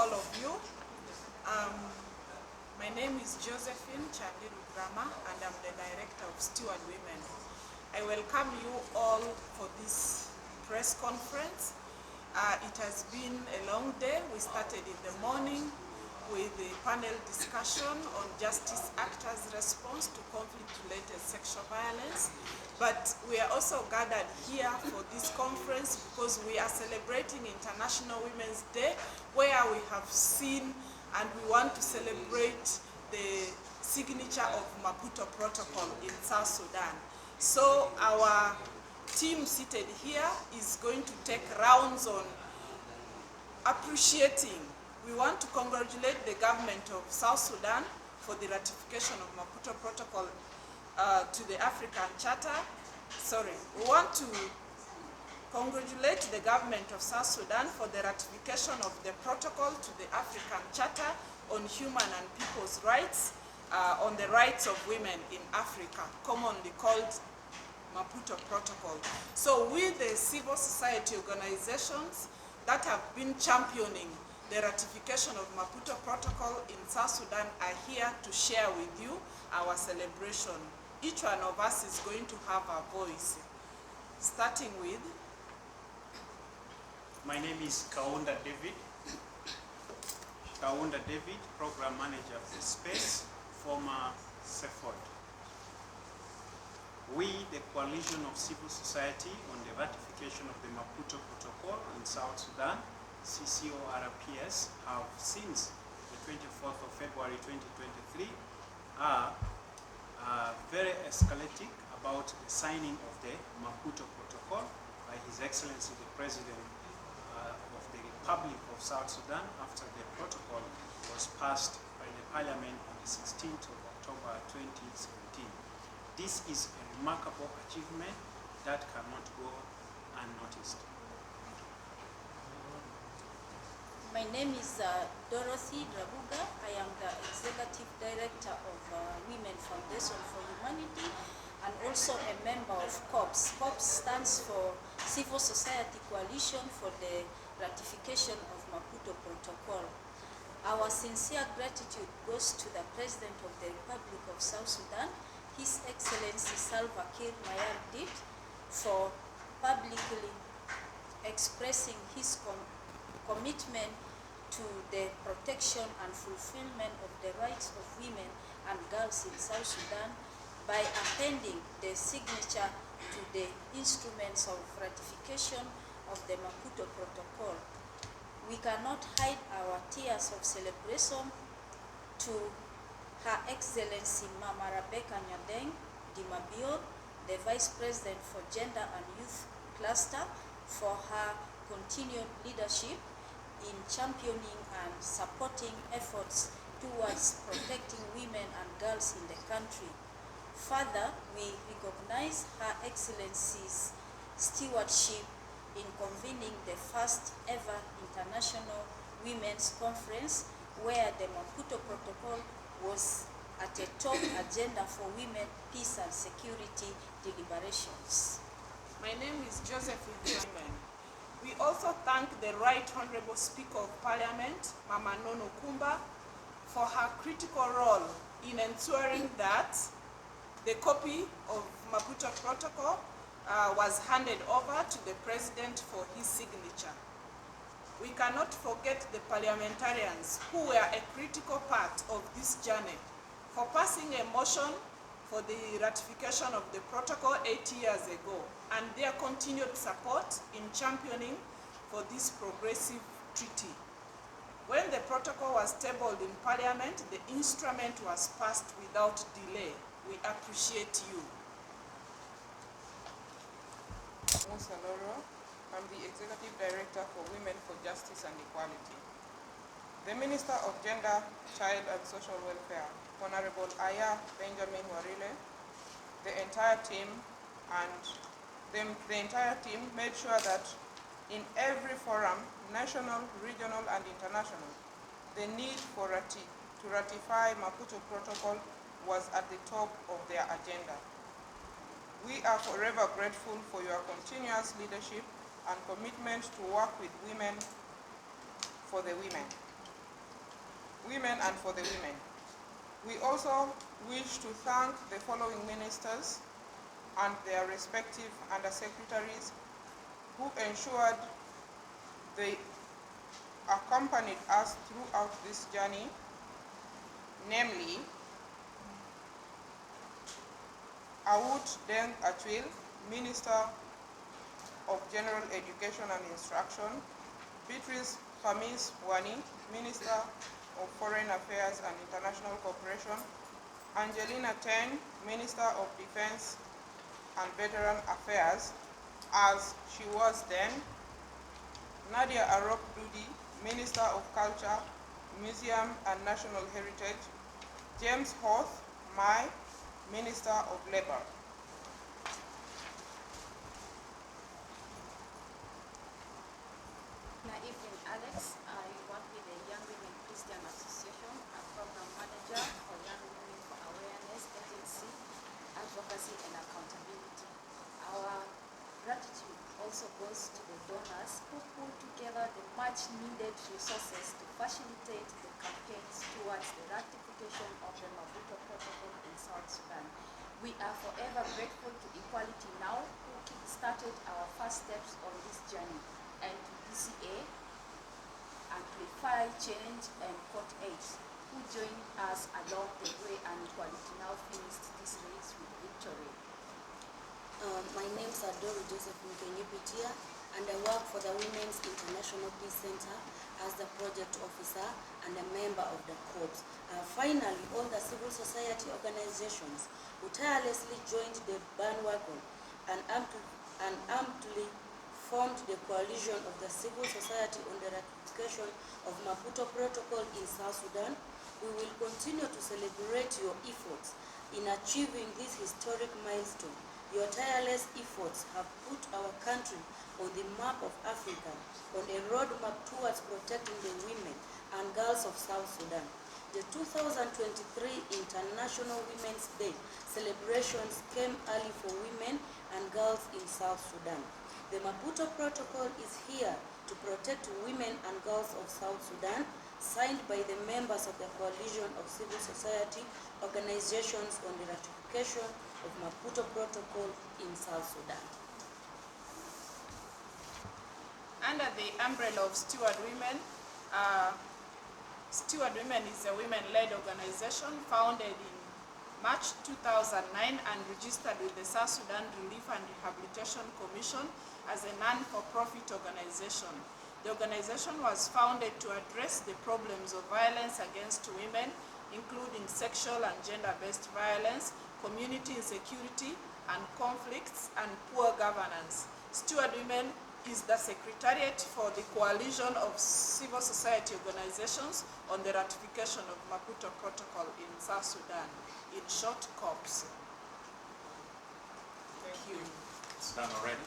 all of you. My name is Josephine Chandiru Grama and I'm the Director of Steward Women. I welcome you all for this press conference. It has been a long day. We started in the morning with the panel discussion on Justice Actors' response to conflict-related sexual violence. But we are also gathered here for this conference because we are celebrating International Women's Day, where we have seen and we want to celebrate the signature of Maputo Protocol in South Sudan. So our team seated here is going to take rounds on appreciating. We want to congratulate the government of South Sudan for the ratification of Maputo Protocol to the African Charter. We want to congratulate the government of South Sudan for the ratification of the protocol to the African Charter on Human and People's Rights, on the rights of women in Africa, commonly called Maputo Protocol. So we, the civil society organizations that have been championing the ratification of Maputo Protocol in South Sudan, are here to share with you our celebration. Each one of us is going to have a voice, starting with... My name is Kaunda David, Program Manager of the Space, former CEFOD. We, the Coalition of Civil Society on the Ratification of the Maputo Protocol in South Sudan, CCORPS, have since the 24th of February 2023 are very escalating about the signing of the Maputo Protocol by His Excellency the President of the Republic of South Sudan after the protocol was passed by the Parliament on the 16th of October 2017. This is a remarkable achievement that cannot go unnoticed. My name is Dorothy Drabuga. I am the Executive Director of Women Foundation for Humanity and also a member of COPS. COPS stands for Civil Society Coalition for the Ratification of Maputo Protocol. Our sincere gratitude goes to the President of the Republic of South Sudan, His Excellency Salva Kiir Mayardit, for publicly expressing his commitment to the protection and fulfillment of the rights of women and girls in South Sudan by appending the signature to the instruments of ratification of the Maputo Protocol. We cannot hide our tears of celebration to Her Excellency Mama Rebecca Nyadeng Dimabio, the Vice President for Gender and Youth Cluster, for her continued leadership in championing and supporting efforts towards protecting women and girls in the country. Further, we recognize Her Excellency's stewardship in convening the first ever International Women's Conference, where the Maputo Protocol was at a top agenda for women, peace and security deliberations. My name is Josephine Simon. We also thank the Right Honorable Speaker of Parliament, Mama Nono Kumba, for her critical role in ensuring that the copy of Maputo Protocol was handed over to the President for his signature. We cannot forget the parliamentarians who were a critical part of this journey for passing a motion for the ratification of the protocol 8 years ago, and their continued support in championing for this progressive treaty. When the protocol was tabled in Parliament, the instrument was passed without delay. We appreciate you. Musa Loro. I'm the Executive Director for Women for Justice and Equality. The Minister of Gender, Child and Social Welfare, Honorable Aya Benjamin Warile, the entire team made sure that in every forum, national, regional, and international, the need to ratify Maputo Protocol was at the top of their agenda. We are forever grateful for your continuous leadership and commitment to work with women for the women. women and for the women. We also wish to thank the following ministers and their respective undersecretaries who ensured they accompanied us throughout this journey, namely Awut Deng Achwil, Minister of General Education and Instruction, Beatrice Khamis Wani, Minister of Foreign Affairs and International Cooperation, Angelina Teng, Minister of Defense and Veteran Affairs, as she was then, Nadia Arop Dudi, Minister of Culture, Museum and National Heritage, James Hoth Mai, Minister of Labor. Good evening, Alex. I work with the Young Women Christian Association, a program manager for Young Women for Awareness Agency, Advocacy and Accountability. Our gratitude also goes to the donors who pull together the much needed resources to facilitate the campaigns towards the ratification of the Maputo Protocol in South Sudan. We are forever grateful to Equality Now, who kick-started our first steps on this journey, and to DCA, Amplify Change and Court 8, who joined us along the way, and Equality Now finished this race with victory. My name is Adoro Joseph Mkenyipitia, and I work for the Women's International Peace Center as the project officer and a member of the corps. Finally, all the civil society organizations who tirelessly joined the bandwagon and amply formed the coalition of the civil society on the ratification of Maputo Protocol in South Sudan. We will continue to celebrate your efforts in achieving this historic milestone. Your tireless efforts have put our country on the map of Africa, on a roadmap towards protecting the women and girls of South Sudan. The 2023 International Women's Day celebrations came early for women and girls in South Sudan. The Maputo Protocol is here to protect women and girls of South Sudan, signed by the members of the Coalition of Civil Society Organizations on the ratification of Maputo Protocol in South Sudan. Under the umbrella of Steward Women, Steward Women is a women-led organization founded in March 2009 and registered with the South Sudan Relief and Rehabilitation Commission as a non-for-profit organization. The organization was founded to address the problems of violence against women, including sexual and gender-based violence, community insecurity and conflicts, and poor governance. Steward Women is the secretariat for the coalition of civil society organizations on the ratification of Maputo Protocol in South Sudan, in short, COPS. Thank you. It's done already.